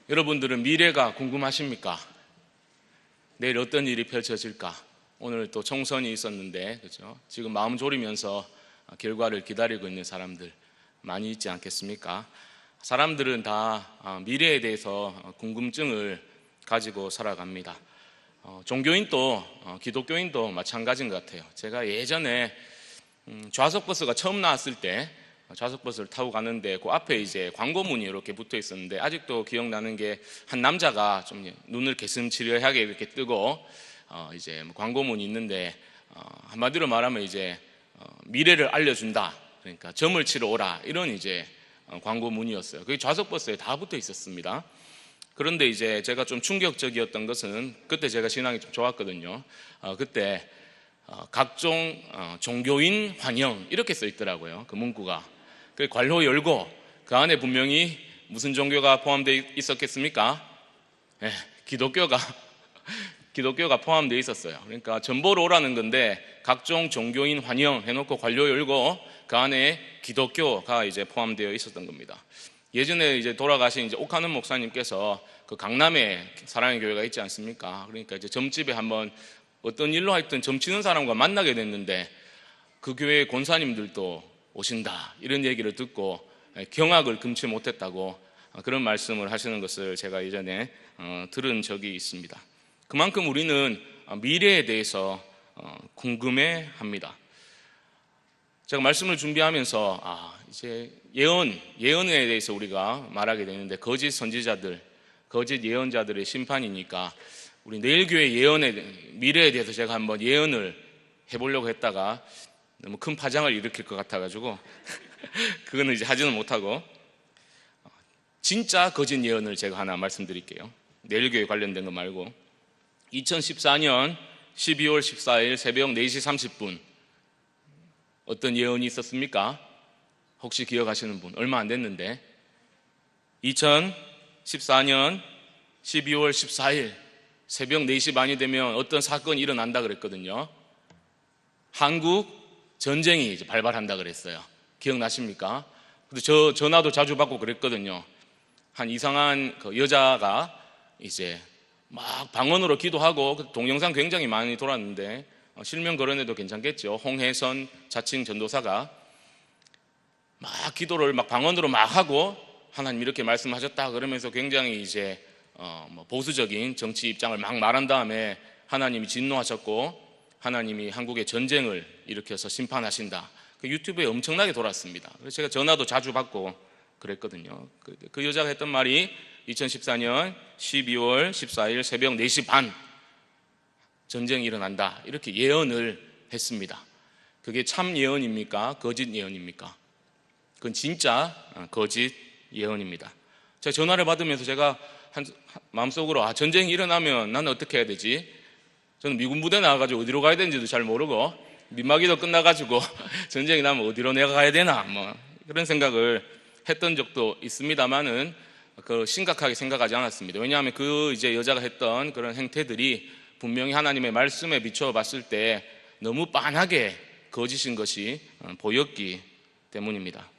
여러분들은 미래가 궁금하십니까? 내일 어떤 일이 펼쳐질까? 오늘 또 총선이 있었는데, 그렇죠? 지금 마음 졸이면서 결과를 기다리고 있는 사람들 많이 있지 않겠습니까? 사람들은 다 미래에 대해서 궁금증을 가지고 살아갑니다. 종교인도 기독교인도 마찬가지인 것 같아요. 제가 예전에 좌석버스가 처음 나왔을 때 좌석버스를 타고 가는데 그 앞에 이제 광고문이 이렇게 붙어 있었는데, 아직도 기억나는 게 한 남자가 좀 눈을 개슴츠레하게 이렇게 뜨고 이제 광고문이 있는데, 한마디로 말하면 이제 미래를 알려준다, 그러니까 점을 치러 오라, 이런 이제 광고문이었어요. 그게 좌석버스에 다 붙어 있었습니다. 그런데 이제 제가 좀 충격적이었던 것은, 그때 제가 신앙이 좀 좋았거든요. 그때 각종 종교인 환영 이렇게 써 있더라고요. 그 문구가. 그 관로 열고 그 안에 분명히 무슨 종교가 포함되어 있었겠습니까? 네, 기독교가 포함되어 있었어요. 그러니까 전보러 오라는 건데 각종 종교인 환영 해놓고 관로 열고 그 안에 기독교가 이제 포함되어 있었던 겁니다. 예전에 이제 돌아가신 이제 옥하는 목사님께서 그 강남에 사랑의 교회가 있지 않습니까? 그러니까 이제 점집에 한번 어떤 일로 하여튼 점치는 사람과 만나게 됐는데, 그 교회 권사님들도 오신다, 이런 얘기를 듣고 경악을 금치 못했다고 그런 말씀을 하시는 것을 제가 예전에 들은 적이 있습니다. 그만큼 우리는 미래에 대해서 궁금해합니다. 제가 말씀을 준비하면서 이제 예언에 대해서 우리가 말하게 되는데, 거짓 선지자들, 거짓 예언자들의 심판이니까 우리 내일교회 미래에 대해서 제가 한번 예언을 해보려고 했다가 너무 큰 파장을 일으킬 것 같아가지고 그거는 이제 하지는 못하고, 진짜 거짓 예언을 제가 하나 말씀드릴게요. 내일교회 관련된 거 말고, 2014년 12월 14일 새벽 4시 30분 어떤 예언이 있었습니까? 혹시 기억하시는 분? 얼마 안 됐는데 2014년 12월 14일 새벽 4시 반이 되면 어떤 사건이 일어난다 그랬거든요. 한국 전쟁이 이제 발발한다 그랬어요. 기억나십니까? 근데 저 전화도 자주 받고 그랬거든요. 한 이상한 그 여자가 이제 막 방언으로 기도하고, 동영상 굉장히 많이 돌았는데 실명 거론해도 괜찮겠죠. 홍혜선 자칭 전도사가 막 기도를 막 방언으로 막 하고 하나님 이렇게 말씀하셨다 그러면서 굉장히 이제 보수적인 정치 입장을 막 말한 다음에 하나님이 진노하셨고 하나님이 한국에 전쟁을 일으켜서 심판하신다. 그 유튜브에 엄청나게 돌았습니다. 그래서 제가 전화도 자주 받고 그랬거든요. 그 여자가 했던 말이 2014년 12월 14일 새벽 4시 반 전쟁이 일어난다, 이렇게 예언을 했습니다. 그게 참 예언입니까? 거짓 예언입니까? 그건 진짜 거짓 예언입니다. 제가 전화를 받으면서 제가 마음속으로 전쟁이 일어나면 나는 어떻게 해야 되지? 저는 미군 부대 나와가지고 어디로 가야 되는지도 잘 모르고, 민마기도 끝나가지고 전쟁이 나면 어디로 내가 가야 되나 그런 생각을 했던 적도 있습니다만은 심각하게 생각하지 않았습니다. 왜냐하면 그 이제 여자가 했던 그런 행태들이 분명히 하나님의 말씀에 비춰 봤을 때 너무 빤하게 거짓인 것이 보였기 때문입니다.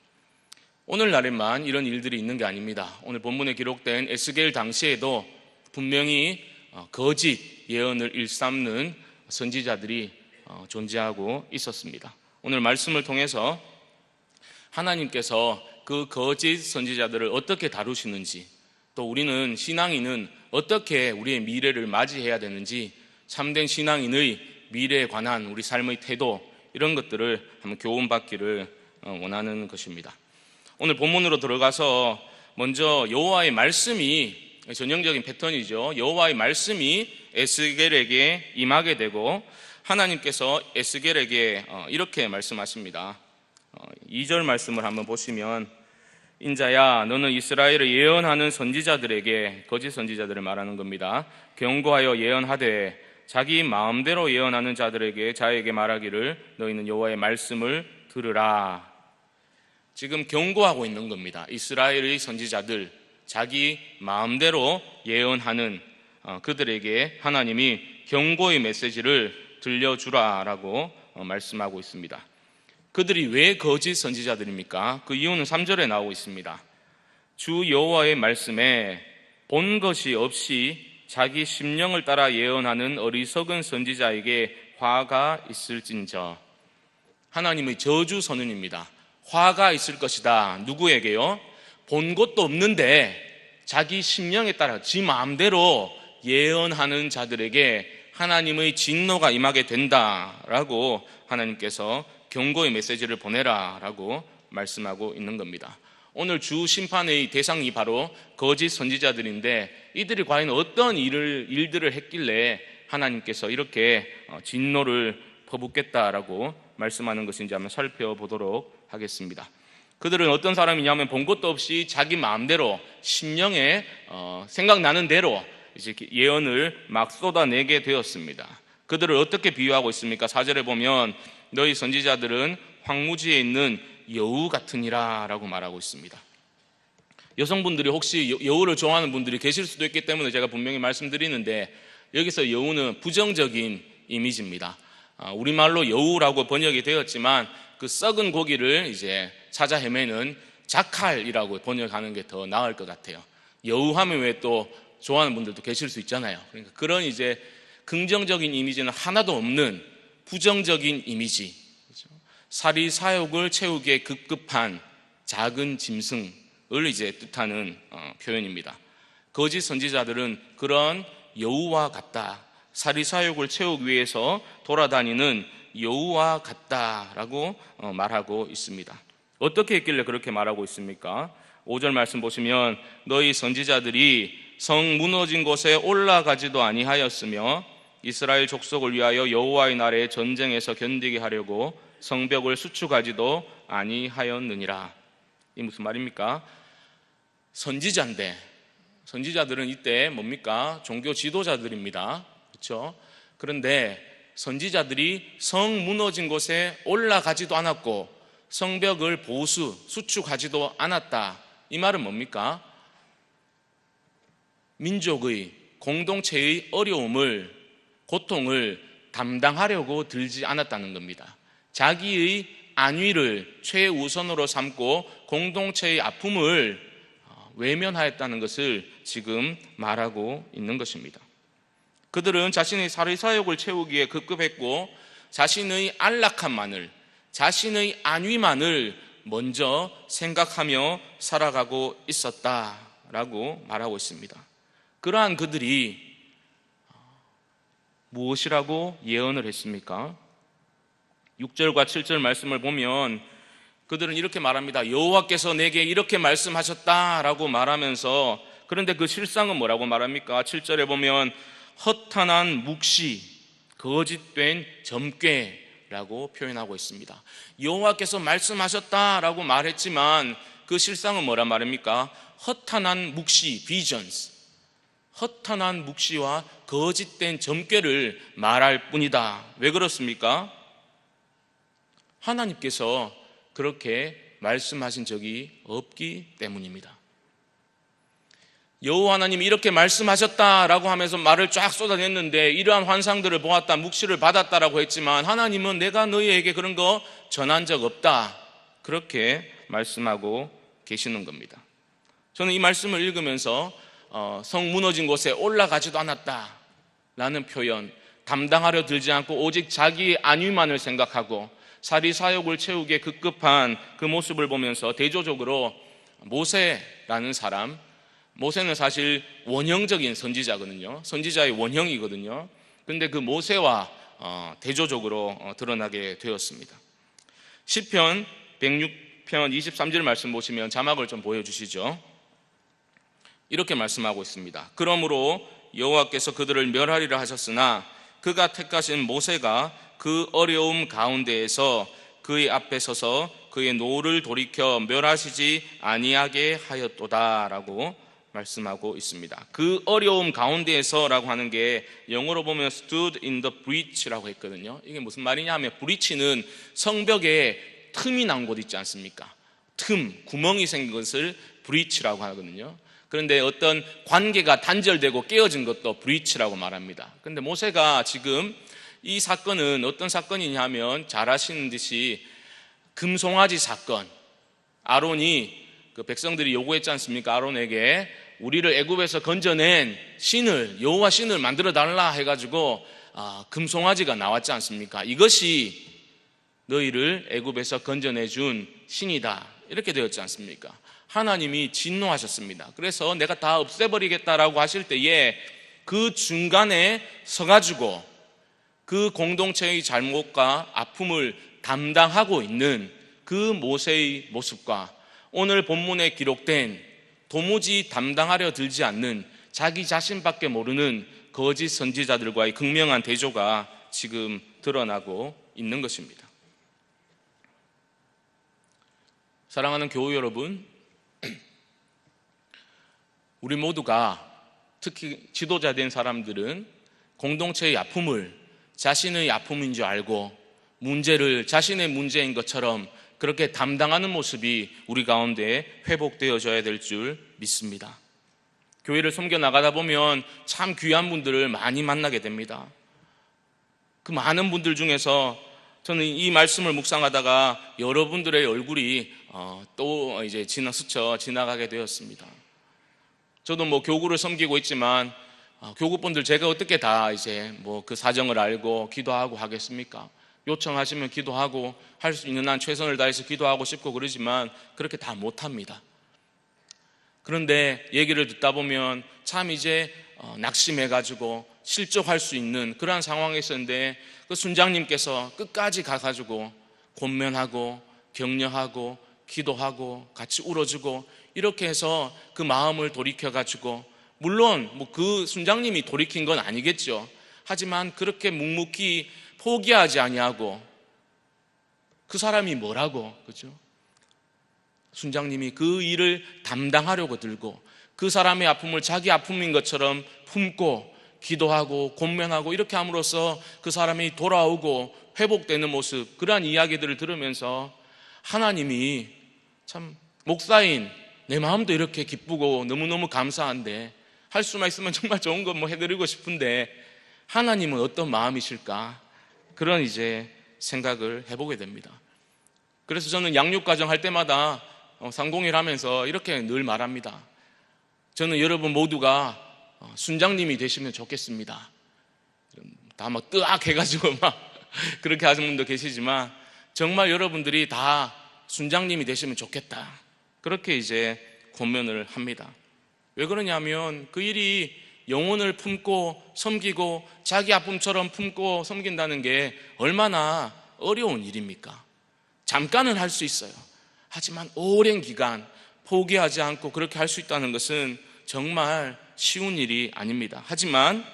오늘날에만 이런 일들이 있는 게 아닙니다. 오늘 본문에 기록된 에스겔 당시에도 분명히 거짓 예언을 일삼는 선지자들이 존재하고 있었습니다. 오늘 말씀을 통해서 하나님께서 그 거짓 선지자들을 어떻게 다루시는지, 또 우리는 신앙인은 어떻게 우리의 미래를 맞이해야 되는지, 참된 신앙인의 미래에 관한 우리 삶의 태도, 이런 것들을 한번 교훈받기를 원하는 것입니다. 오늘 본문으로 들어가서 먼저 여호와의 말씀이, 전형적인 패턴이죠. 여호와의 말씀이 에스겔에게 임하게 되고 하나님께서 에스겔에게 이렇게 말씀하십니다. 2절 말씀을 한번 보시면, 인자야 너는 이스라엘을 예언하는 선지자들에게, 거짓 선지자들을 말하는 겁니다, 경고하여 예언하되 자기 마음대로 예언하는 자들에게 자에게 말하기를 너희는 여호와의 말씀을 들으라. 지금 경고하고 있는 겁니다. 이스라엘의 선지자들, 자기 마음대로 예언하는 그들에게 하나님이 경고의 메시지를 들려주라라고 말씀하고 있습니다. 그들이 왜 거짓 선지자들입니까? 그 이유는 3절에 나오고 있습니다. 주 여호와의 말씀에 본 것이 없이 자기 심령을 따라 예언하는 어리석은 선지자에게 화가 있을진저. 하나님의 저주 선언입니다. 화가 있을 것이다. 누구에게요? 본 것도 없는데 자기 심령에 따라 지 마음대로 예언하는 자들에게 하나님의 진노가 임하게 된다라고 하나님께서 경고의 메시지를 보내라라고 말씀하고 있는 겁니다. 오늘 주 심판의 대상이 바로 거짓 선지자들인데 이들이 과연 어떤 일들을 했길래 하나님께서 이렇게 진노를 퍼붓겠다라고 말씀하는 것인지 한번 살펴보도록 하겠습니다. 그들은 어떤 사람이냐면 본 것도 없이 자기 마음대로 심령에 생각나는 대로 이제 예언을 막 쏟아내게 되었습니다. 그들을 어떻게 비유하고 있습니까? 4절에 보면 너희 선지자들은 황무지에 있는 여우 같으니라 라고 말하고 있습니다. 여성분들이 혹시 여우를 좋아하는 분들이 계실 수도 있기 때문에 제가 분명히 말씀드리는데 여기서 여우는 부정적인 이미지입니다. 우리말로 여우라고 번역이 되었지만 그 썩은 고기를 이제 찾아 헤매는 자칼이라고 번역하는 게 더 나을 것 같아요. 여우 하면 왜 또 좋아하는 분들도 계실 수 있잖아요. 그러니까 그런 이제 긍정적인 이미지는 하나도 없는 부정적인 이미지, 사리 사욕을 채우기에 급급한 작은 짐승을 이제 뜻하는 표현입니다. 거짓 선지자들은 그런 여우와 같다, 사리 사욕을 채우기 위해서 돌아다니는 여우와 같다라고 말하고 있습니다. 어떻게 했길래 그렇게 말하고 있습니까? 5절 말씀 보시면 너희 선지자들이 성 무너진 곳에 올라가지도 아니하였으며 이스라엘 족속을 위하여 여호와의 날에 전쟁에서 견디게 하려고 성벽을 수축하지도 아니하였느니라. 이 무슨 말입니까? 선지자인데 선지자들은 이때 뭡니까? 종교 지도자들입니다. 그렇죠? 그런데 선지자들이 성 무너진 곳에 올라가지도 않았고 성벽을 수축하지도 않았다. 이 말은 뭡니까? 민족의 공동체의 어려움을, 고통을 담당하려고 들지 않았다는 겁니다. 자기의 안위를 최우선으로 삼고 공동체의 아픔을 외면하였다는 것을 지금 말하고 있는 것입니다. 그들은 자신의 사리사욕을 채우기에 급급했고 자신의 안락함만을, 자신의 안위만을 먼저 생각하며 살아가고 있었다라고 말하고 있습니다. 그러한 그들이 무엇이라고 예언을 했습니까? 6절과 7절 말씀을 보면 그들은 이렇게 말합니다. 여호와께서 내게 이렇게 말씀하셨다라고 말하면서, 그런데 그 실상은 뭐라고 말합니까? 7절에 보면 허탄한 묵시, 거짓된 점괘라고 표현하고 있습니다. 여호와께서 말씀하셨다라고 말했지만 그 실상은 뭐란 말입니까? 허탄한 묵시, visions, 허탄한 묵시와 거짓된 점괘를 말할 뿐이다. 왜 그렇습니까? 하나님께서 그렇게 말씀하신 적이 없기 때문입니다. 여호와 하나님이 이렇게 말씀하셨다라고 하면서 말을 쫙 쏟아냈는데 이러한 환상들을 보았다, 묵시를 받았다라고 했지만 하나님은 내가 너희에게 그런 거 전한 적 없다, 그렇게 말씀하고 계시는 겁니다. 저는 이 말씀을 읽으면서 성 무너진 곳에 올라가지도 않았다라는 표현, 담당하려 들지 않고 오직 자기의 안위만을 생각하고 사리사욕을 채우기에 급급한 그 모습을 보면서 대조적으로 모세라는 사람, 모세는 사실 원형적인 선지자거든요. 선지자의 원형이거든요. 그런데 그 모세와 대조적으로 드러나게 되었습니다. 시편 106편 23절 말씀 보시면 자막을 좀 보여주시죠. 이렇게 말씀하고 있습니다. 그러므로 여호와께서 그들을 멸하리라 하셨으나 그가 택하신 모세가 그 어려움 가운데에서 그의 앞에 서서 그의 노를 돌이켜 멸하시지 아니하게 하였도다라고 말씀하고 있습니다. 그 어려움 가운데에서라고 하는 게 영어로 보면 stood in the breach라고 했거든요. 이게 무슨 말이냐면 breach는 성벽에 틈이 난 곳 있지 않습니까? 틈, 구멍이 생긴 것을 breach라고 하거든요. 그런데 어떤 관계가 단절되고 깨어진 것도 breach라고 말합니다. 그런데 모세가 지금 이 사건은 어떤 사건이냐면 잘 아시는 듯이 금송아지 사건, 아론이 그 백성들이 요구했지 않습니까? 아론에게 우리를 애굽에서 건져낸 신을, 여호와 신을 만들어 달라 해가지고 금송아지가 나왔지 않습니까? 이것이 너희를 애굽에서 건져내준 신이다, 이렇게 되었지 않습니까? 하나님이 진노하셨습니다. 그래서 내가 다 없애버리겠다라고 하실 때에 그 중간에 서가지고 그 공동체의 잘못과 아픔을 담당하고 있는 그 모세의 모습과 오늘 본문에 기록된 도무지 담당하려 들지 않는 자기 자신밖에 모르는 거짓 선지자들과의 극명한 대조가 지금 드러나고 있는 것입니다. 사랑하는 교우 여러분, 우리 모두가 특히 지도자 된 사람들은 공동체의 아픔을 자신의 아픔인 줄 알고 문제를 자신의 문제인 것처럼 그렇게 담당하는 모습이 우리 가운데 회복되어져야 될 줄 믿습니다. 교회를 섬겨 나가다 보면 참 귀한 분들을 많이 만나게 됩니다. 그 많은 분들 중에서 저는 이 말씀을 묵상하다가 여러분들의 얼굴이 또 이제 스쳐 지나가게 되었습니다. 저도 교구를 섬기고 있지만 교구분들 제가 어떻게 다 이제 그 사정을 알고 기도하고 하겠습니까? 요청하시면 기도하고 할 수 있는 한 최선을 다해서 기도하고 싶고 그러지만 그렇게 다 못합니다. 그런데 얘기를 듣다 보면 참 이제 낙심해가지고 실족할 수 있는 그러한 상황에 있었는데 그 순장님께서 끝까지 가가지고 권면하고 격려하고 기도하고 같이 울어주고 이렇게 해서 그 마음을 돌이켜가지고, 물론 그 순장님이 돌이킨 건 아니겠죠. 하지만 그렇게 묵묵히 포기하지 아니하고, 그 사람이 뭐라고, 그죠? 순장님이 그 일을 담당하려고 들고 그 사람의 아픔을 자기 아픔인 것처럼 품고 기도하고 권면하고 이렇게 함으로써 그 사람이 돌아오고 회복되는 모습, 그러한 이야기들을 들으면서 하나님이 참 목사인 내 마음도 이렇게 기쁘고 너무너무 감사한데, 할 수만 있으면 정말 좋은 거 해드리고 싶은데 하나님은 어떤 마음이실까, 그런 이제 생각을 해보게 됩니다. 그래서 저는 양육과정 할 때마다 상공일 하면서 이렇게 늘 말합니다. 저는 여러분 모두가 순장님이 되시면 좋겠습니다. 다 뜨악 해가지고 그렇게 하시는 분도 계시지만 정말 여러분들이 다 순장님이 되시면 좋겠다, 그렇게 이제 권면을 합니다. 왜 그러냐면 그 일이 영혼을 품고 섬기고 자기 아픔처럼 품고 섬긴다는 게 얼마나 어려운 일입니까? 잠깐은 할 수 있어요. 하지만 오랜 기간 포기하지 않고 그렇게 할 수 있다는 것은 정말 쉬운 일이 아닙니다. 하지만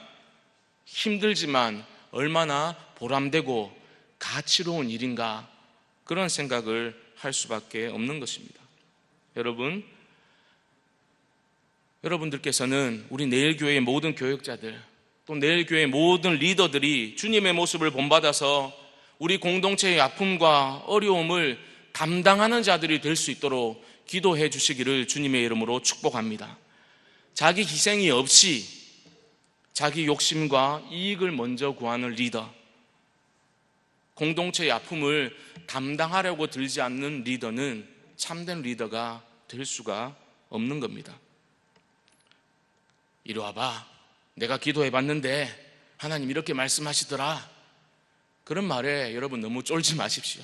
힘들지만 얼마나 보람되고 가치로운 일인가, 그런 생각을 할 수밖에 없는 것입니다. 여러분들께서는 우리 내일교회의 모든 교역자들, 또 내일교회의 모든 리더들이 주님의 모습을 본받아서 우리 공동체의 아픔과 어려움을 담당하는 자들이 될 수 있도록 기도해 주시기를 주님의 이름으로 축복합니다. 자기 희생이 없이 자기 욕심과 이익을 먼저 구하는 리더, 공동체의 아픔을 담당하려고 들지 않는 리더는 참된 리더가 될 수가 없는 겁니다. 이리 와봐, 내가 기도해 봤는데 하나님 이렇게 말씀하시더라, 그런 말에 여러분 너무 쫄지 마십시오.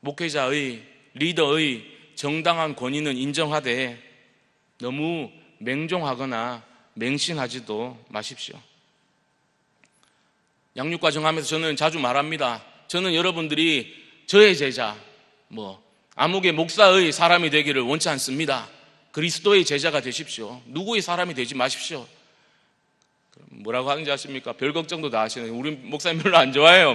목회자의, 리더의 정당한 권위는 인정하되 너무 맹종하거나 맹신하지도 마십시오. 양육과정 하면서 저는 자주 말합니다. 저는 여러분들이 저의 제자, 아무개 목사의 사람이 되기를 원치 않습니다. 그리스도의 제자가 되십시오. 누구의 사람이 되지 마십시오. 뭐라고 하는지 아십니까? 별 걱정도 다 하시는, 우리 목사님 별로 안 좋아해요.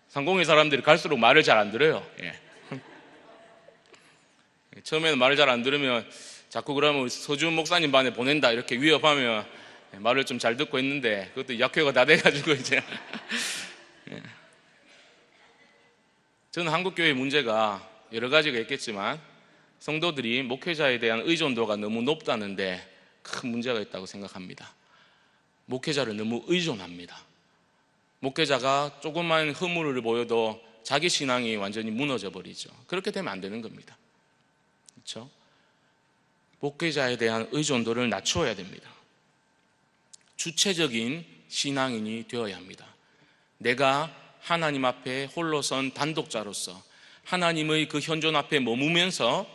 상공의 사람들이 갈수록 말을 잘 안 들어요. 처음에는 말을 잘 안 들으면 자꾸 그러면 서준 목사님 반에 보낸다 이렇게 위협하면 말을 좀 잘 듣고 있는데, 그것도 약효가 다 돼가지고 이제 저는 한국교회의 문제가 여러 가지가 있겠지만 성도들이 목회자에 대한 의존도가 너무 높다는데 큰 문제가 있다고 생각합니다. 목회자를 너무 의존합니다. 목회자가 조그만 허물을 보여도 자기 신앙이 완전히 무너져 버리죠. 그렇게 되면 안 되는 겁니다. 그렇죠? 목회자에 대한 의존도를 낮추어야 됩니다. 주체적인 신앙인이 되어야 합니다. 내가 하나님 앞에 홀로 선 단독자로서 하나님의 그 현존 앞에 머물면서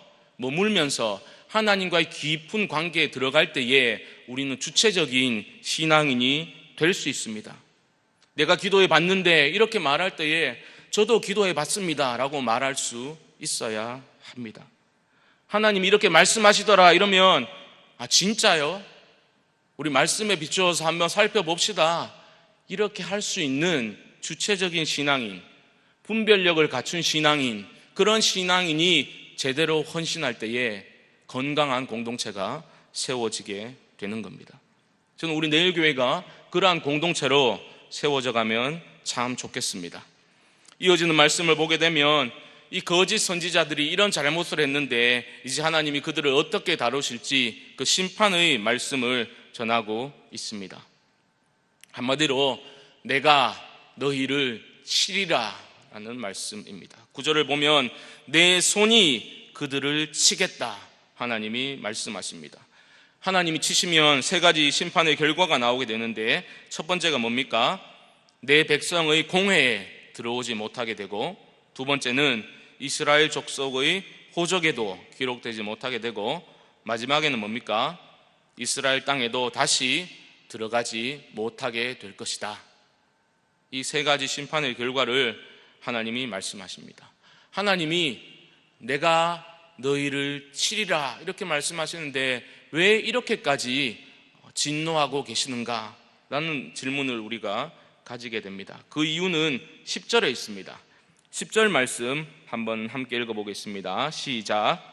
하나님과의 깊은 관계에 들어갈 때에 우리는 주체적인 신앙인이 될 수 있습니다. 내가 기도해 봤는데 이렇게 말할 때에 저도 기도해 봤습니다 라고 말할 수 있어야 합니다. 하나님이 이렇게 말씀하시더라 이러면 진짜요? 우리 말씀에 비추어서 한번 살펴봅시다. 이렇게 할 수 있는 주체적인 신앙인, 분별력을 갖춘 신앙인, 그런 신앙인이 제대로 헌신할 때에 건강한 공동체가 세워지게 되는 겁니다. 저는 우리 내일교회가 그러한 공동체로 세워져 가면 참 좋겠습니다. 이어지는 말씀을 보게 되면 이 거짓 선지자들이 이런 잘못을 했는데 이제 하나님이 그들을 어떻게 다루실지 그 심판의 말씀을 전하고 있습니다. 한마디로 내가 너희를 치리라 라는 말씀입니다. 9절을 보면 내 손이 그들을 치겠다 하나님이 말씀하십니다. 하나님이 치시면 세 가지 심판의 결과가 나오게 되는데 첫 번째가 뭡니까? 내 백성의 공회에 들어오지 못하게 되고, 두 번째는 이스라엘 족속의 호적에도 기록되지 못하게 되고, 마지막에는 뭡니까? 이스라엘 땅에도 다시 들어가지 못하게 될 것이다. 이 세 가지 심판의 결과를 하나님이 말씀하십니다. 하나님이 내가 너희를 치리라 이렇게 말씀하시는데 왜 이렇게까지 진노하고 계시는가? 라는 질문을 우리가 가지게 됩니다. 그 이유는 10절에 있습니다. 10절 말씀 한번 함께 읽어보겠습니다. 시작.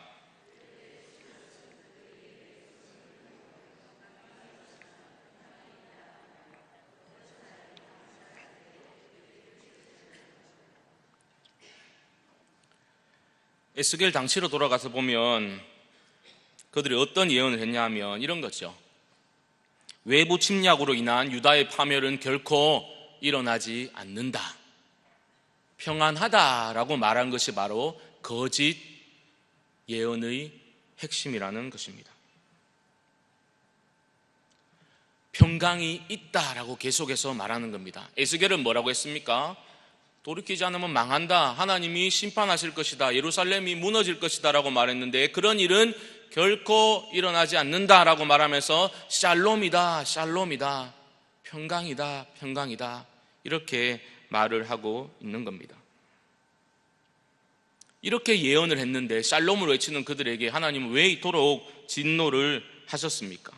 에스겔 당시로 돌아가서 보면 그들이 어떤 예언을 했냐 하면 이런 거죠. 외부 침략으로 인한 유다의 파멸은 결코 일어나지 않는다. 평안하다라고 말한 것이 바로 거짓 예언의 핵심이라는 것입니다. 평강이 있다라고 계속해서 말하는 겁니다. 에스겔은 뭐라고 했습니까? 돌이키지 않으면 망한다. 하나님이 심판하실 것이다. 예루살렘이 무너질 것이다 라고 말했는데 그런 일은 결코 일어나지 않는다라고 말하면서 샬롬이다, 샬롬이다, 평강이다, 평강이다 이렇게 말을 하고 있는 겁니다. 이렇게 예언을 했는데 샬롬을 외치는 그들에게 하나님은 왜 이토록 진노를 하셨습니까?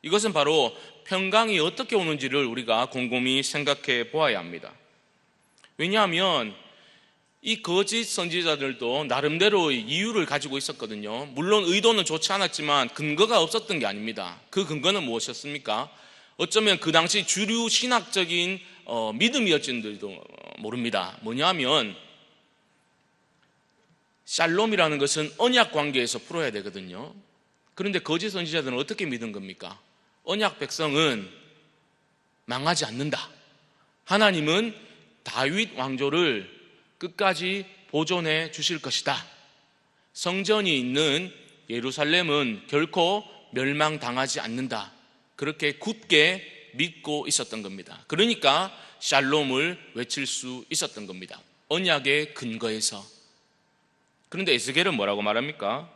이것은 바로 평강이 어떻게 오는지를 우리가 곰곰이 생각해 보아야 합니다. 왜냐하면 이 거짓 선지자들도 나름대로의 이유를 가지고 있었거든요. 물론 의도는 좋지 않았지만 근거가 없었던 게 아닙니다. 그 근거는 무엇이었습니까? 어쩌면 그 당시 주류 신학적인 믿음이었는지도 모릅니다. 뭐냐면 샬롬이라는 것은 언약 관계에서 풀어야 되거든요. 그런데 거짓 선지자들은 어떻게 믿은 겁니까? 언약 백성은 망하지 않는다. 하나님은 다윗 왕조를 끝까지 보존해 주실 것이다. 성전이 있는 예루살렘은 결코 멸망당하지 않는다. 그렇게 굳게 믿고 있었던 겁니다. 그러니까 샬롬을 외칠 수 있었던 겁니다. 언약의 근거에서. 그런데 에스겔은 뭐라고 말합니까?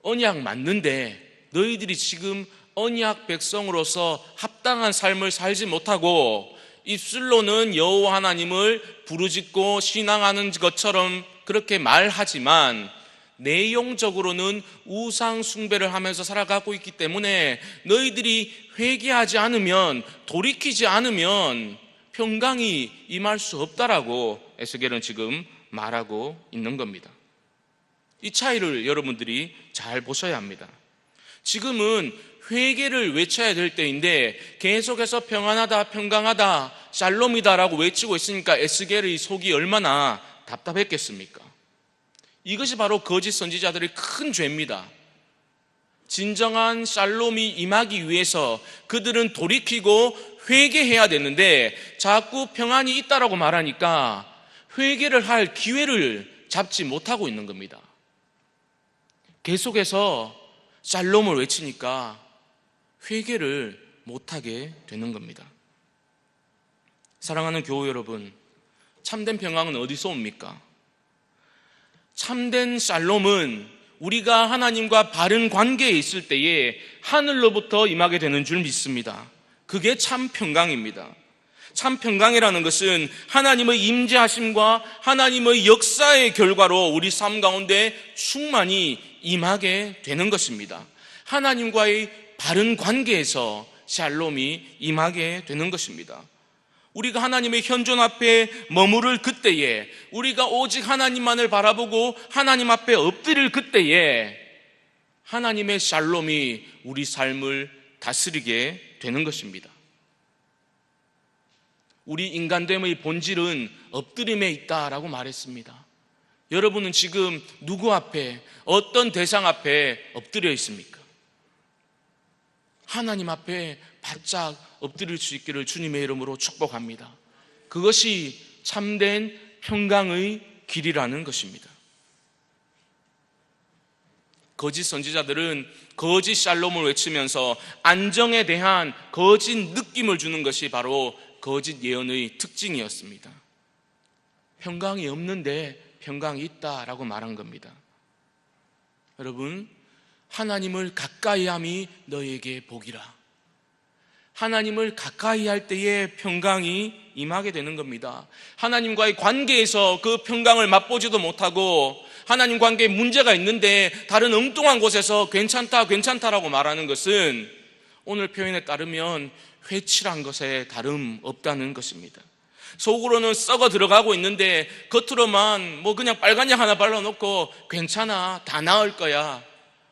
언약 맞는데 너희들이 지금 언약 백성으로서 합당한 삶을 살지 못하고 입술로는 여호와 하나님을 부르짖고 신앙하는 것처럼 그렇게 말하지만 내용적으로는 우상 숭배를 하면서 살아가고 있기 때문에 너희들이 회개하지 않으면, 돌이키지 않으면 평강이 임할 수 없다라고 에스겔은 지금 말하고 있는 겁니다. 이 차이를 여러분들이 잘 보셔야 합니다. 지금은 회개를 외쳐야 될 때인데 계속해서 평안하다, 평강하다, 샬롬이다라고 외치고 있으니까 에스겔의 속이 얼마나 답답했겠습니까? 이것이 바로 거짓 선지자들의 큰 죄입니다. 진정한 샬롬이 임하기 위해서 그들은 돌이키고 회개해야 되는데 자꾸 평안이 있다라고 말하니까 회개를 할 기회를 잡지 못하고 있는 겁니다. 계속해서 샬롬을 외치니까 회개를 못하게 되는 겁니다. 사랑하는 교우 여러분, 참된 평강은 어디서 옵니까? 참된 샬롬은 우리가 하나님과 바른 관계에 있을 때에 하늘로부터 임하게 되는 줄 믿습니다. 그게 참 평강입니다. 참 평강이라는 것은 하나님의 임재하심과 하나님의 역사의 결과로 우리 삶 가운데 충만히 임하게 되는 것입니다. 하나님과의 바른 관계에서 샬롬이 임하게 되는 것입니다. 우리가 하나님의 현존 앞에 머무를 그때에, 우리가 오직 하나님만을 바라보고 하나님 앞에 엎드릴 그때에 하나님의 샬롬이 우리 삶을 다스리게 되는 것입니다. 우리 인간됨의 본질은 엎드림에 있다라고 말했습니다. 여러분은 지금 누구 앞에, 어떤 대상 앞에 엎드려 있습니까? 하나님 앞에 바짝 엎드릴 수 있기를 주님의 이름으로 축복합니다. 그것이 참된 평강의 길이라는 것입니다. 거짓 선지자들은 거짓 샬롬을 외치면서 안정에 대한 거짓 느낌을 주는 것이 바로 거짓 예언의 특징이었습니다. 평강이 없는데 평강이 있다라고 말한 겁니다. 여러분, 하나님을 가까이함이 너에게 복이라. 하나님을 가까이 할 때에 평강이 임하게 되는 겁니다. 하나님과의 관계에서 그 평강을 맛보지도 못하고 하나님 관계에 문제가 있는데 다른 엉뚱한 곳에서 괜찮다라고 말하는 것은 오늘 표현에 따르면 회칠한 것에 다름없다는 것입니다. 속으로는 썩어 들어가고 있는데 겉으로만 그냥 빨간 약 하나 발라놓고 괜찮아, 다 나을 거야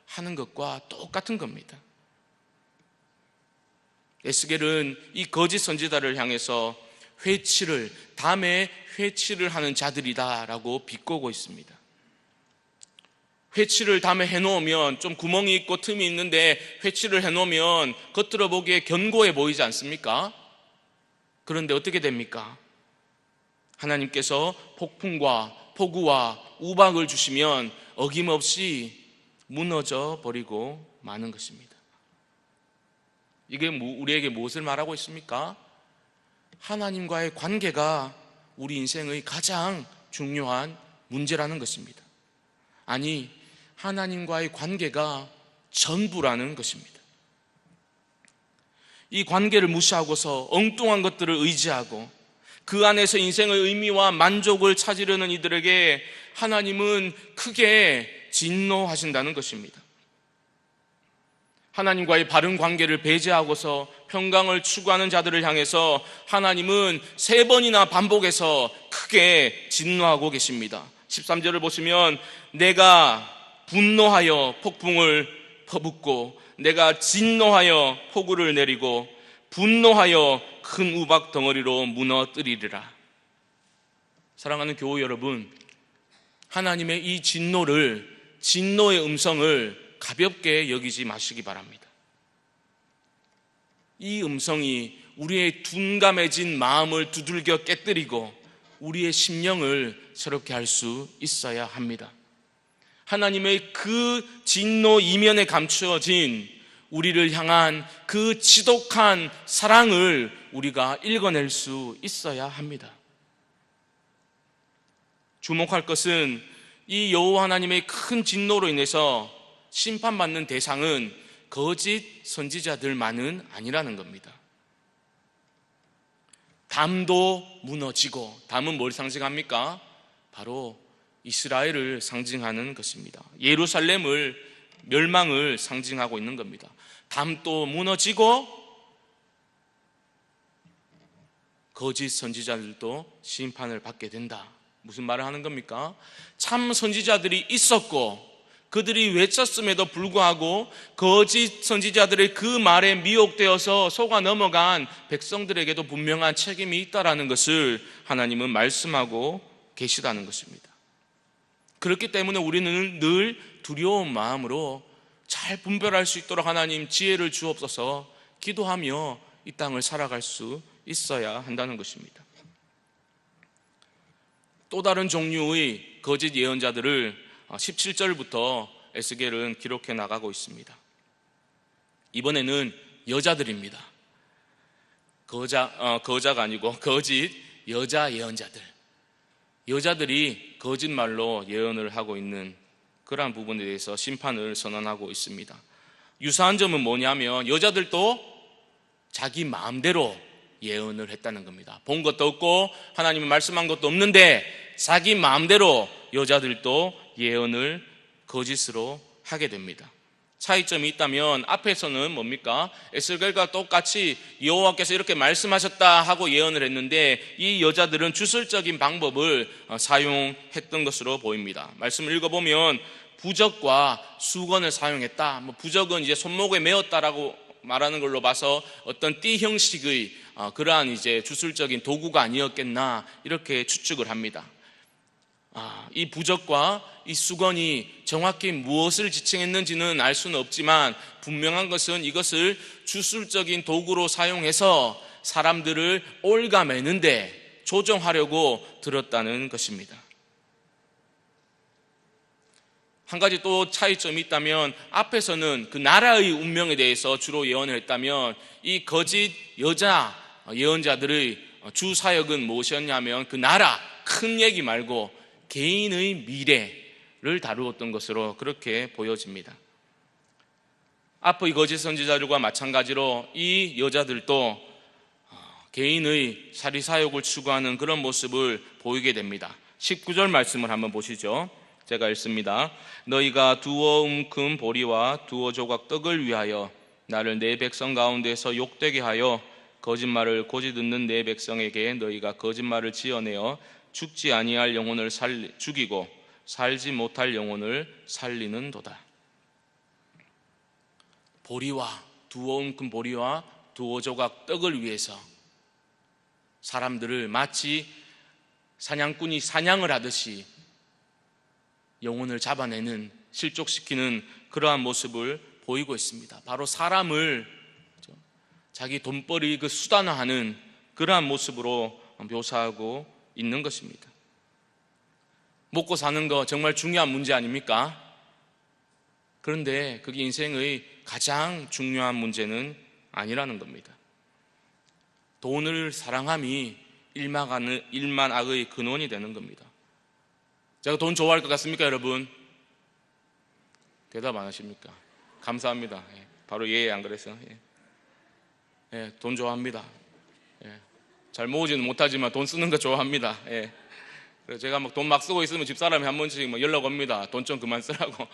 하는 것과 똑같은 겁니다. 에스겔은 이 거짓 선지자를 향해서 담에 회칠을 하는 자들이다라고 비꼬고 있습니다. 회칠을 담에 해놓으면 좀 구멍이 있고 틈이 있는데 회칠을 해놓으면 겉으로 보기에 견고해 보이지 않습니까? 그런데 어떻게 됩니까? 하나님께서 폭풍과 폭우와 우박을 주시면 어김없이 무너져 버리고 마는 것입니다. 이게 우리에게 무엇을 말하고 있습니까? 하나님과의 관계가 우리 인생의 가장 중요한 문제라는 것입니다. 아니, 하나님과의 관계가 전부라는 것입니다. 이 관계를 무시하고서 엉뚱한 것들을 의지하고 그 안에서 인생의 의미와 만족을 찾으려는 이들에게 하나님은 크게 진노하신다는 것입니다. 하나님과의 바른 관계를 배제하고서 평강을 추구하는 자들을 향해서 하나님은 3번이나 반복해서 크게 진노하고 계십니다. 13절을 보시면 내가 분노하여 폭풍을 퍼붓고 내가 진노하여 폭우를 내리고 분노하여 큰 우박 덩어리로 무너뜨리리라. 사랑하는 교우 여러분, 하나님의 이 진노의 음성을 가볍게 여기지 마시기 바랍니다. 이 음성이 우리의 둔감해진 마음을 두들겨 깨뜨리고 우리의 심령을 새롭게 할 수 있어야 합니다. 하나님의 그 진노 이면에 감추어진 우리를 향한 그 지독한 사랑을 우리가 읽어낼 수 있어야 합니다. 주목할 것은 이 여호와 하나님의 큰 진노로 인해서 심판받는 대상은 거짓 선지자들만은 아니라는 겁니다. 담도 무너지고, 담은 뭘 상징합니까? 바로 이스라엘을 상징하는 것입니다. 예루살렘을 멸망을 상징하고 있는 겁니다. 담도 무너지고 거짓 선지자들도 심판을 받게 된다. 무슨 말을 하는 겁니까? 참 선지자들이 있었고 그들이 외쳤음에도 불구하고 거짓 선지자들의 그 말에 미혹되어서 속아 넘어간 백성들에게도 분명한 책임이 있다라는 것을 하나님은 말씀하고 계시다는 것입니다. 그렇기 때문에 우리는 늘 두려운 마음으로 잘 분별할 수 있도록 하나님 지혜를 주옵소서 기도하며 이 땅을 살아갈 수 있어야 한다는 것입니다. 또 다른 종류의 거짓 예언자들을 17절부터 에스겔은 기록해 나가고 있습니다. 이번에는 여자들입니다. 거자가 아니고 거짓 여자 예언자들. 여자들이 거짓말로 예언을 하고 있는 그러한 부분에 대해서 심판을 선언하고 있습니다. 유사한 점은 뭐냐면 여자들도 자기 마음대로 예언을 했다는 겁니다. 본 것도 없고 하나님이 말씀한 것도 없는데 자기 마음대로 여자들도 예언을 거짓으로 하게 됩니다. 차이점이 있다면 앞에서는 뭡니까? 에스겔과 똑같이 여호와께서 이렇게 말씀하셨다 하고 예언을 했는데 이 여자들은 주술적인 방법을 사용했던 것으로 보입니다. 말씀을 읽어보면 부적과 수건을 사용했다. 부적은 이제 손목에 메었다라고 말하는 걸로 봐서 어떤 띠 형식의 그러한 이제 주술적인 도구가 아니었겠나 이렇게 추측을 합니다. 이 부적과 이 수건이 정확히 무엇을 지칭했는지는 알 수는 없지만 분명한 것은 이것을 주술적인 도구로 사용해서 사람들을 올가매는데 조종하려고 들었다는 것입니다. 한 가지 또 차이점이 있다면 앞에서는 그 나라의 운명에 대해서 주로 예언을 했다면 이 거짓 여자 예언자들의 주 사역은 무엇이었냐면 그 나라 큰 얘기 말고 개인의 미래를 다루었던 것으로 그렇게 보여집니다. 앞의 거짓 선지자들과 마찬가지로 이 여자들도 개인의 사리사욕을 추구하는 그런 모습을 보이게 됩니다. 19절 말씀을 한번 보시죠. 제가 읽습니다. 너희가 두어 움큼 보리와 두어 조각 떡을 위하여 나를 내 백성 가운데서 욕되게 하여 거짓말을 고지 듣는 내 백성에게 너희가 거짓말을 지어내어 죽지 아니할 영혼을 죽이고 살지 못할 영혼을 살리는도다. 보리와 두어 움큼 보리와 두어 조각 떡을 위해서 사람들을 마치 사냥꾼이 사냥을 하듯이 영혼을 잡아내는 실족시키는 그러한 모습을 보이고 있습니다. 바로 사람을 자기 돈벌이 그 수단화하는 그러한 모습으로 묘사하고 있는 것입니다. 먹고 사는 거 정말 중요한 문제 아닙니까? 그런데 그게 인생의 가장 중요한 문제는 아니라는 겁니다. 돈을 사랑함이 일만 악의 근원이 되는 겁니다. 제가 돈 좋아할 것 같습니까, 여러분? 대답 안 하십니까? 감사합니다. 바로 안 그랬어요? 돈 좋아합니다. 잘 모으지는 못하지만 돈 쓰는 거 좋아합니다. 그래서 제가 돈 막 쓰고 있으면 집사람이 한 번씩 연락 옵니다. 돈 좀 그만 쓰라고.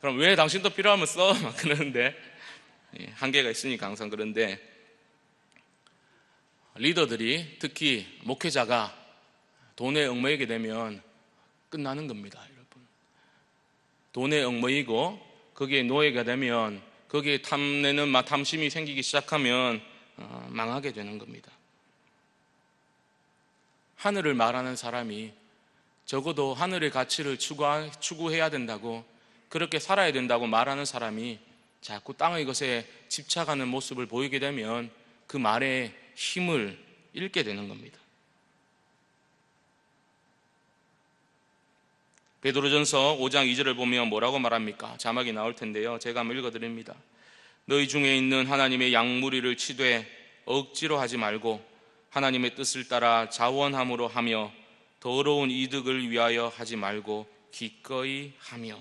그럼 왜 당신도 필요하면 써? 막 그러는데 한계가 있으니까 항상 그런데 리더들이 특히 목회자가 돈에 얽매이게 되면 끝나는 겁니다, 여러분. 돈에 얽매이고 거기에 노예가 되면 거기에 탐내는 탐심이 생기기 시작하면 망하게 되는 겁니다. 하늘을 말하는 사람이 적어도 하늘의 가치를 추구해야 된다고 그렇게 살아야 된다고 말하는 사람이 자꾸 땅의 것에 집착하는 모습을 보이게 되면 그 말에 힘을 잃게 되는 겁니다. 베드로전서 5장 2절을 보면 뭐라고 말합니까? 자막이 나올 텐데요. 제가 한번 읽어드립니다. 너희 중에 있는 하나님의 양무리를 치되 억지로 하지 말고 하나님의 뜻을 따라 자원함으로 하며 더러운 이득을 위하여 하지 말고 기꺼이 하며.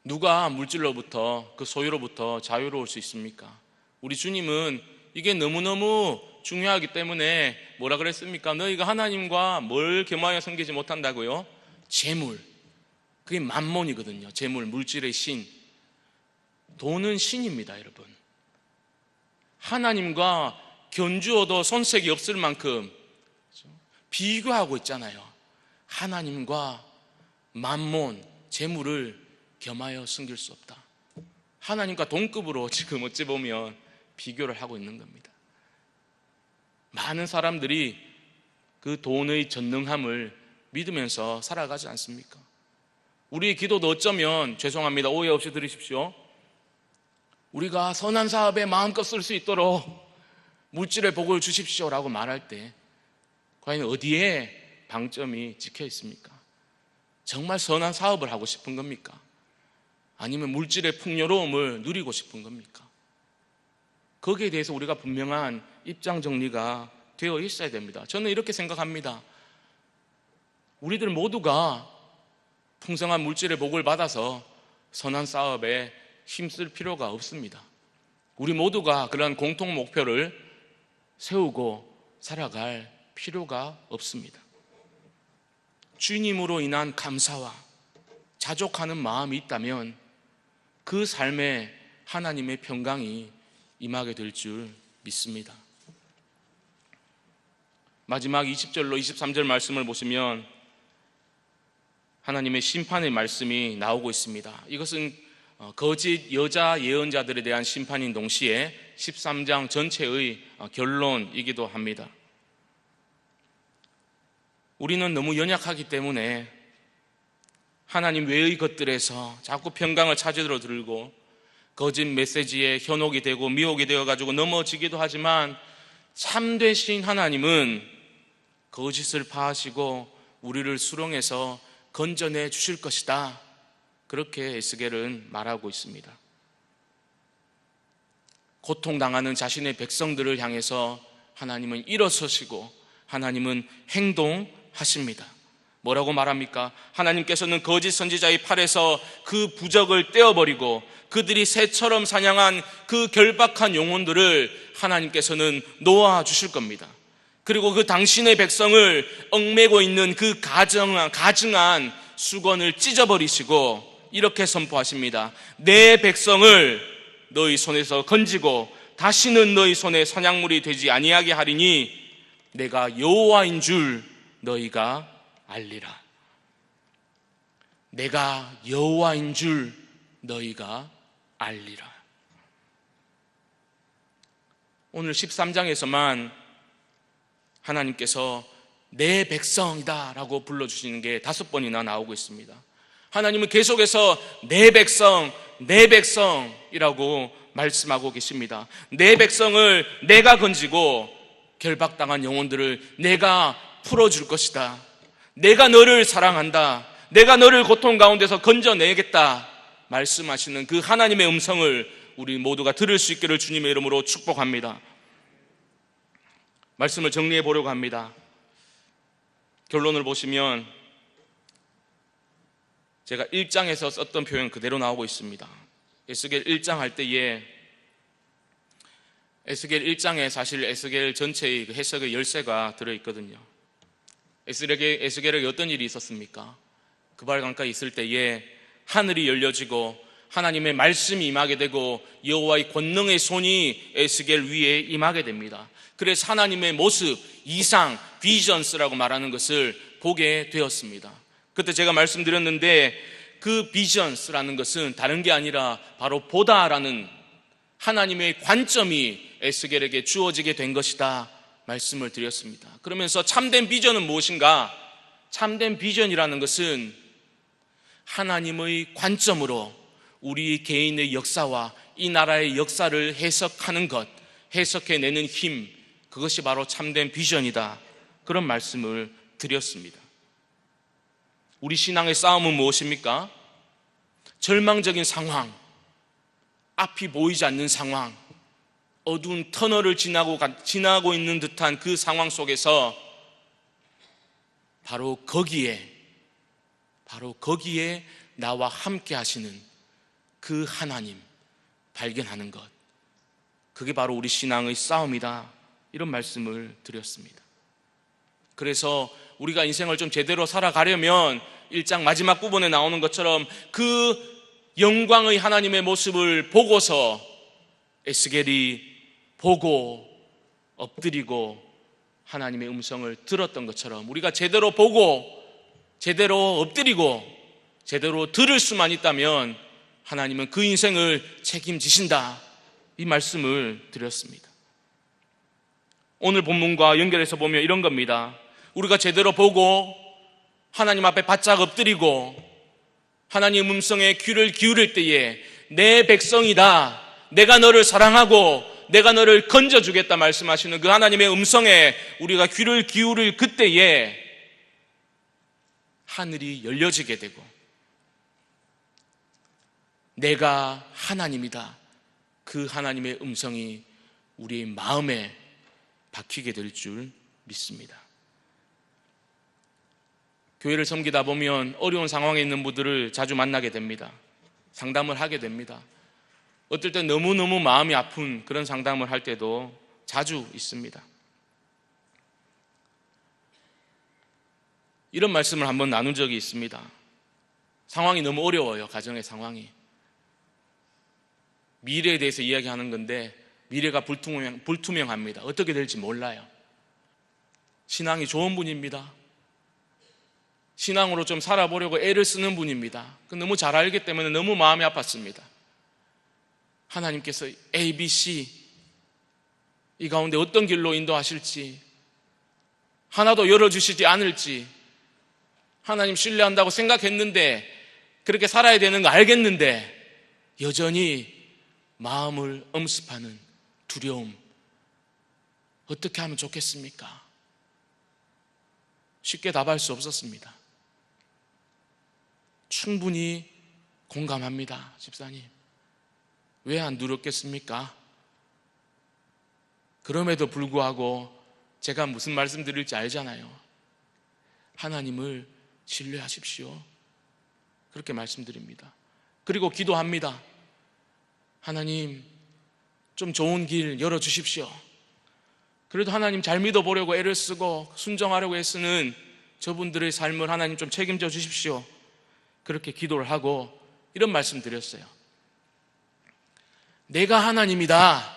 누가 물질로부터 그 소유로부터 자유로울 수 있습니까? 우리 주님은 이게 너무너무 중요하기 때문에 뭐라 그랬습니까? 너희가 하나님과 뭘 겸하여 섬기지 못한다고요? 재물. 그게 만몬이거든요. 재물, 물질의 신. 돈은 신입니다, 여러분. 하나님과 견주어도 손색이 없을 만큼 비교하고 있잖아요. 하나님과 만몬, 재물을 겸하여 섬길 수 없다. 하나님과 동급으로 지금 어찌 보면 비교를 하고 있는 겁니다. 많은 사람들이 그 돈의 전능함을 믿으면서 살아가지 않습니까? 우리의 기도도 어쩌면, 죄송합니다, 오해 없이 들으십시오, 우리가 선한 사업에 마음껏 쓸 수 있도록 물질의 복을 주십시오라고 말할 때 과연 어디에 방점이 찍혀 있습니까? 정말 선한 사업을 하고 싶은 겁니까? 아니면 물질의 풍요로움을 누리고 싶은 겁니까? 거기에 대해서 우리가 분명한 입장 정리가 되어 있어야 됩니다. 저는 이렇게 생각합니다. 우리들 모두가 풍성한 물질의 복을 받아서 선한 사업에 힘쓸 필요가 없습니다. 우리 모두가 그런 공통 목표를 세우고 살아갈 필요가 없습니다. 주님으로 인한 감사와 자족하는 마음이 있다면 그 삶에 하나님의 평강이 임하게 될 줄 믿습니다. 마지막 20절로 23절 말씀을 보시면 하나님의 심판의 말씀이 나오고 있습니다. 이것은 거짓 여자 예언자들에 대한 심판인 동시에 13장 전체의 결론이기도 합니다. 우리는 너무 연약하기 때문에 하나님 외의 것들에서 자꾸 평강을 찾으러 들고 거짓 메시지에 현혹이 되고 미혹이 되어가지고 넘어지기도 하지만 참되신 하나님은 거짓을 파하시고 우리를 수렁에서 건져내 주실 것이다, 그렇게 에스겔은 말하고 있습니다. 고통당하는 자신의 백성들을 향해서 하나님은 일어서시고 하나님은 행동하십니다. 뭐라고 말합니까? 하나님께서는 거짓 선지자의 팔에서 그 부적을 떼어버리고 그들이 새처럼 사냥한 그 결박한 영혼들을 하나님께서는 놓아주실 겁니다. 그리고 그 당신의 백성을 얽매고 있는 그 가증한 수건을 찢어버리시고 이렇게 선포하십니다. 내 백성을 너희 손에서 건지고 다시는 너희 손에 사냥물이 되지 아니하게 하리니 내가 여호와인 줄 너희가 알리라. 내가 여호와인 줄 너희가 알리라. 오늘 13장에서만 하나님께서 내 백성이다 라고 불러주시는 게 5번이나 나오고 있습니다. 하나님은 계속해서 내 백성, 내 백성이라고 말씀하고 계십니다. 내 백성을 내가 건지고 결박당한 영혼들을 내가 풀어줄 것이다. 내가 너를 사랑한다. 내가 너를 고통 가운데서 건져내겠다 말씀하시는 그 하나님의 음성을 우리 모두가 들을 수 있기를 주님의 이름으로 축복합니다. 말씀을 정리해 보려고 합니다. 결론을 보시면 제가 1장에서 썼던 표현 그대로 나오고 있습니다. 에스겔 1장 할 때에 에스겔 1장에 사실 에스겔 전체의 해석의 열쇠가 들어있거든요. 에스겔에게 어떤 일이 있었습니까? 그발 강가에 있을 때에 하늘이 열려지고 하나님의 말씀이 임하게 되고 여호와의 권능의 손이 에스겔 위에 임하게 됩니다. 그래서 하나님의 모습, 이상, 비전스라고 말하는 것을 보게 되었습니다. 그때 제가 말씀드렸는데 그 비전스라는 것은 다른 게 아니라 바로 보다라는 하나님의 관점이 에스겔에게 주어지게 된 것이다 말씀을 드렸습니다. 그러면서 참된 비전은 무엇인가? 참된 비전이라는 것은 하나님의 관점으로 우리 개인의 역사와 이 나라의 역사를 해석하는 것, 해석해내는 힘, 그것이 바로 참된 비전이다, 그런 말씀을 드렸습니다. 우리 신앙의 싸움은 무엇입니까? 절망적인 상황, 앞이 보이지 않는 상황, 어두운 터널을 지나고 있는 듯한 그 상황 속에서 바로 거기에 나와 함께 하시는 그 하나님 발견하는 것, 그게 바로 우리 신앙의 싸움이다, 이런 말씀을 드렸습니다. 그래서 우리가 인생을 좀 제대로 살아가려면 1장 마지막 부분에 나오는 것처럼 그 영광의 하나님의 모습을 보고서 에스겔이 보고 엎드리고 하나님의 음성을 들었던 것처럼 우리가 제대로 보고 제대로 엎드리고 제대로 들을 수만 있다면 하나님은 그 인생을 책임지신다, 이 말씀을 드렸습니다. 오늘 본문과 연결해서 보면 이런 겁니다. 우리가 제대로 보고 하나님 앞에 바짝 엎드리고 하나님의 음성에 귀를 기울일 때에 내 백성이다, 내가 너를 사랑하고 내가 너를 건져주겠다 말씀하시는 그 하나님의 음성에 우리가 귀를 기울일 그때에 하늘이 열려지게 되고 내가 하나님이다, 그 하나님의 음성이 우리의 마음에 박히게 될 줄 믿습니다. 교회를 섬기다 보면 어려운 상황에 있는 분들을 자주 만나게 됩니다. 상담을 하게 됩니다. 어떨 때 너무너무 마음이 아픈 그런 상담을 할 때도 자주 있습니다. 이런 말씀을 한번 나눈 적이 있습니다. 상황이 너무 어려워요. 가정의 상황이. 미래에 대해서 이야기하는 건데 미래가 불투명합니다. 어떻게 될지 몰라요. 신앙이 좋은 분입니다. 신앙으로 좀 살아보려고 애를 쓰는 분입니다. 너무 잘 알기 때문에 너무 마음이 아팠습니다. 하나님께서 A, B, C 이 가운데 어떤 길로 인도하실지, 하나도 열어주시지 않을지, 하나님 신뢰한다고 생각했는데 그렇게 살아야 되는 거 알겠는데 여전히 마음을 엄습하는 두려움, 어떻게 하면 좋겠습니까? 쉽게 답할 수 없었습니다. 충분히 공감합니다. 집사님, 왜 안 두렵겠습니까? 그럼에도 불구하고 제가 무슨 말씀 드릴지 알잖아요. 하나님을 신뢰하십시오. 그렇게 말씀드립니다. 그리고 기도합니다. 하나님, 좀 좋은 길 열어주십시오. 그래도 하나님 잘 믿어보려고 애를 쓰고 순종하려고 애쓰는 저분들의 삶을 하나님 좀 책임져 주십시오. 그렇게 기도를 하고 이런 말씀 드렸어요. 내가 하나님이다,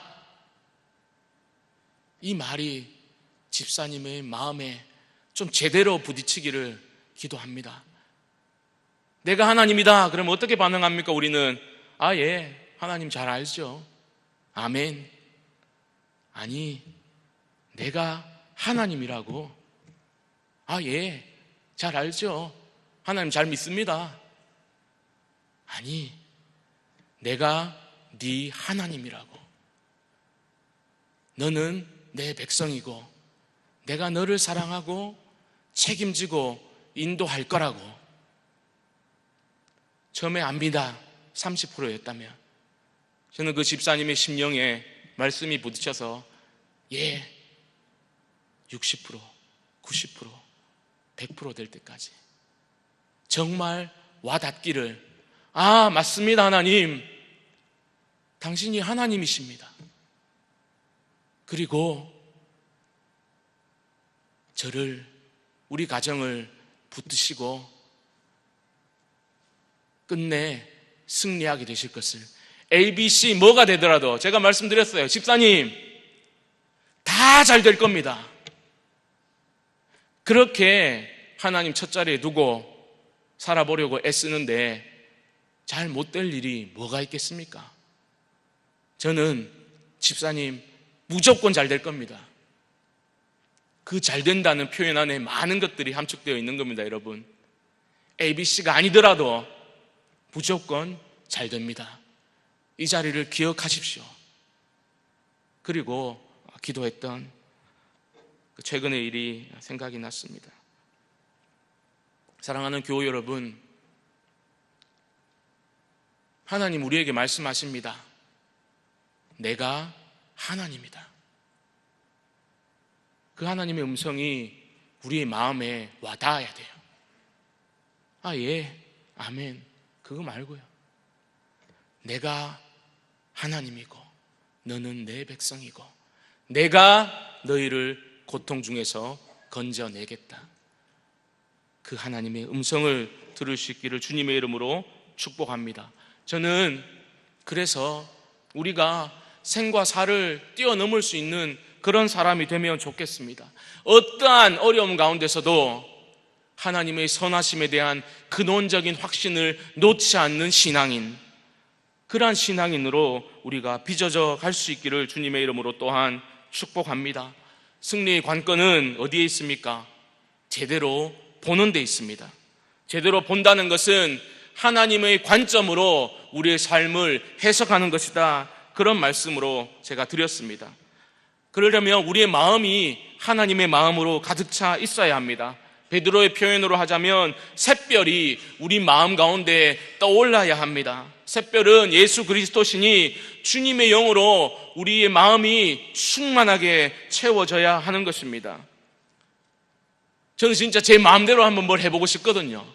이 말이 집사님의 마음에 좀 제대로 부딪히기를 기도합니다. 내가 하나님이다 그러면 어떻게 반응합니까? 우리는 예, 하나님 잘 알죠. 아멘. 아니, 내가 하나님이라고. 예, 잘 알죠. 하나님 잘 믿습니다. 아니, 내가 네 하나님이라고. 너는 내 백성이고 내가 너를 사랑하고 책임지고 인도할 거라고. 처음에 안 믿어 30%였다면 저는 그 집사님의 심령에 말씀이 부딪혀서 60%, 90%, 100% 될 때까지 정말 와닿기를, 맞습니다. 하나님, 당신이 하나님이십니다. 그리고 저를, 우리 가정을 붙드시고 끝내 승리하게 되실 것을, A, B, C 뭐가 되더라도 제가 말씀드렸어요. 집사님, 다 잘 될 겁니다. 그렇게 하나님 첫자리에 두고 살아보려고 애쓰는데 잘 못 될 일이 뭐가 있겠습니까? 저는 집사님 무조건 잘 될 겁니다. 그 잘 된다는 표현 안에 많은 것들이 함축되어 있는 겁니다. 여러분, ABC가 아니더라도 무조건 잘 됩니다. 이 자리를 기억하십시오. 그리고 기도했던 최근의 일이 생각이 났습니다. 사랑하는 교우 여러분, 하나님 우리에게 말씀하십니다. 내가 하나님이다. 그 하나님의 음성이 우리의 마음에 와닿아야 돼요. 예, 아멘. 그거 말고요. 내가 하나님이고 너는 내 백성이고 내가 너희를 고통 중에서 건져내겠다. 그 하나님의 음성을 들을 수 있기를 주님의 이름으로 축복합니다. 저는 그래서 우리가 생과 사를 뛰어넘을 수 있는 그런 사람이 되면 좋겠습니다. 어떠한 어려움 가운데서도 하나님의 선하심에 대한 근원적인 확신을 놓지 않는 신앙인, 그러한 신앙인으로 우리가 빚어져 갈 수 있기를 주님의 이름으로 또한 축복합니다. 승리의 관건은 어디에 있습니까? 제대로 보는 데 있습니다. 제대로 본다는 것은 하나님의 관점으로 우리의 삶을 해석하는 것이다. 그런 말씀으로 제가 드렸습니다. 그러려면 우리의 마음이 하나님의 마음으로 가득 차 있어야 합니다. 베드로의 표현으로 하자면 샛별이 우리 마음 가운데 떠올라야 합니다. 샛별은 예수 그리스도시니 주님의 영으로 우리의 마음이 충만하게 채워져야 하는 것입니다. 저는 진짜 제 마음대로 한번 뭘 해보고 싶거든요.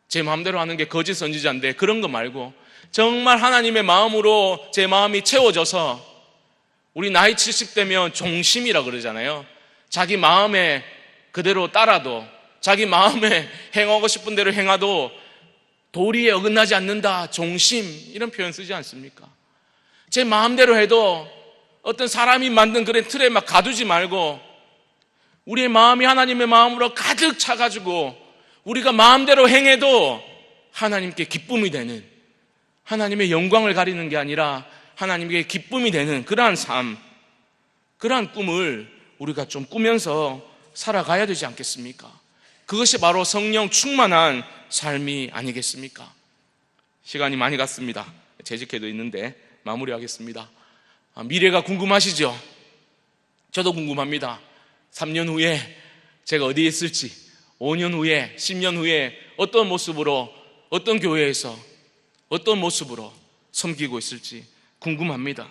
제 마음대로 하는 게 거짓 선지자인데 그런 거 말고 정말 하나님의 마음으로 제 마음이 채워져서, 우리 나이 70대면 종심이라 그러잖아요. 자기 마음에 그대로 따라도, 자기 마음에 행하고 싶은 대로 행하도 도리에 어긋나지 않는다, 종심, 이런 표현 쓰지 않습니까? 제 마음대로 해도 어떤 사람이 만든 그런 틀에 막 가두지 말고 우리의 마음이 하나님의 마음으로 가득 차가지고 우리가 마음대로 행해도 하나님께 기쁨이 되는, 하나님의 영광을 가리는 게 아니라 하나님께 기쁨이 되는 그러한 삶, 그러한 꿈을 우리가 좀 꾸면서 살아가야 되지 않겠습니까? 그것이 바로 성령 충만한 삶이 아니겠습니까? 시간이 많이 갔습니다. 재직회도 있는데 마무리하겠습니다. 미래가 궁금하시죠? 저도 궁금합니다. 3년 후에 제가 어디에 있을지, 5년 후에, 10년 후에 어떤 모습으로, 어떤 교회에서 어떤 모습으로 섬기고 있을지 궁금합니다.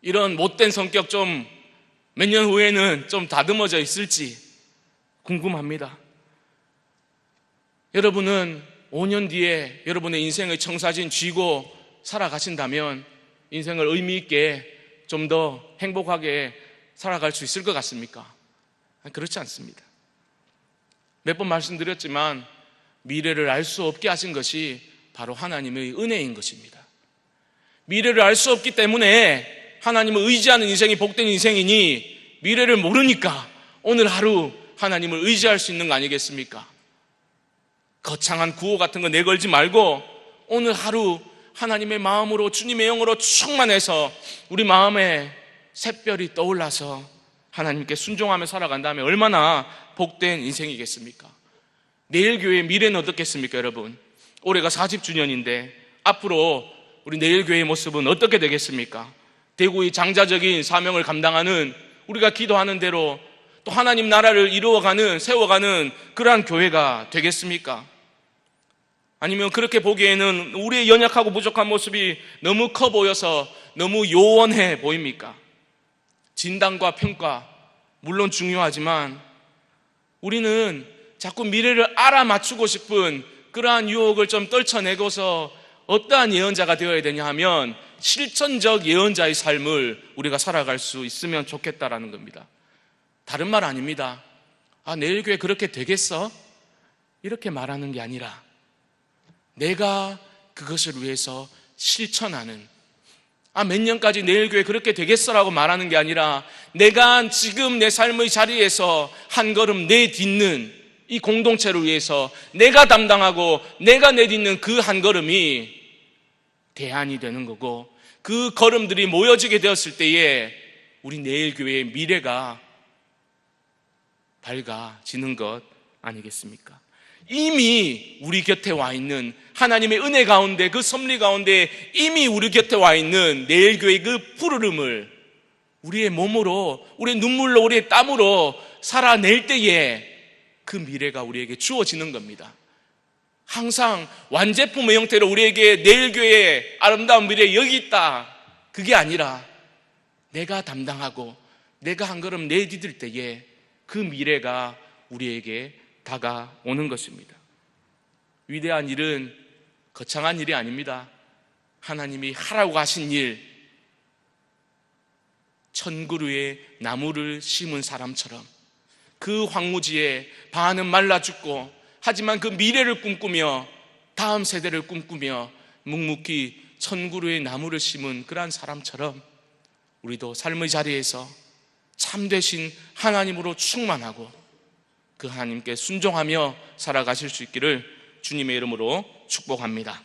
이런 못된 성격 좀 몇 년 후에는 좀 다듬어져 있을지 궁금합니다. 여러분은 5년 뒤에 여러분의 인생의 청사진 쥐고 살아가신다면 인생을 의미 있게 좀 더 행복하게 살아갈 수 있을 것 같습니까? 그렇지 않습니다. 몇 번 말씀드렸지만 미래를 알 수 없게 하신 것이 바로 하나님의 은혜인 것입니다. 미래를 알 수 없기 때문에 하나님을 의지하는 인생이 복된 인생이니, 미래를 모르니까 오늘 하루 하나님을 의지할 수 있는 거 아니겠습니까? 거창한 구호 같은 거 내걸지 말고 오늘 하루 하나님의 마음으로, 주님의 영으로 충만해서 우리 마음에 샛별이 떠올라서 하나님께 순종하며 살아간다면 얼마나 복된 인생이겠습니까? 내일 교회의 미래는 어떻겠습니까, 여러분? 올해가 40주년인데 앞으로 우리 내일 교회의 모습은 어떻게 되겠습니까? 대구의 장자적인 사명을 감당하는, 우리가 기도하는 대로 또 하나님 나라를 이루어가는, 세워가는 그러한 교회가 되겠습니까? 아니면 그렇게 보기에는 우리의 연약하고 부족한 모습이 너무 커 보여서 너무 요원해 보입니까? 진단과 평가 물론 중요하지만 우리는 자꾸 미래를 알아맞추고 싶은 그러한 유혹을 좀 떨쳐내고서 어떠한 예언자가 되어야 되냐 하면 실천적 예언자의 삶을 우리가 살아갈 수 있으면 좋겠다라는 겁니다. 다른 말 아닙니다. 내일 교회 그렇게 되겠어? 이렇게 말하는 게 아니라 내가 그것을 위해서 실천하는, 몇 년까지 내일 교회 그렇게 되겠어라고 말하는 게 아니라 내가 지금 내 삶의 자리에서 한 걸음 내딛는 이 공동체를 위해서 내가 담당하고 내가 내딛는 그 한 걸음이 대안이 되는 거고, 그 걸음들이 모여지게 되었을 때에 우리 내일 교회의 미래가 밝아지는 것 아니겠습니까? 이미 우리 곁에 와 있는 하나님의 은혜 가운데, 그 섭리 가운데 이미 우리 곁에 와 있는 내일 교회의 그 푸르름을 우리의 몸으로, 우리의 눈물로, 우리의 땀으로 살아낼 때에 그 미래가 우리에게 주어지는 겁니다. 항상 완제품의 형태로 우리에게 내일 교회의 아름다운 미래 여기 있다, 그게 아니라 내가 담당하고 내가 한 걸음 내디딜 때에 그 미래가 우리에게 다가오는 것입니다. 위대한 일은 거창한 일이 아닙니다. 하나님이 하라고 하신 일, 천그루에 나무를 심은 사람처럼 그 황무지에 반은 말라 죽고, 하지만 그 미래를 꿈꾸며 다음 세대를 꿈꾸며 묵묵히 천그루에 나무를 심은 그러한 사람처럼 우리도 삶의 자리에서 참되신 하나님으로 충만하고 그 하나님께 순종하며 살아가실 수 있기를 주님의 이름으로 축복합니다.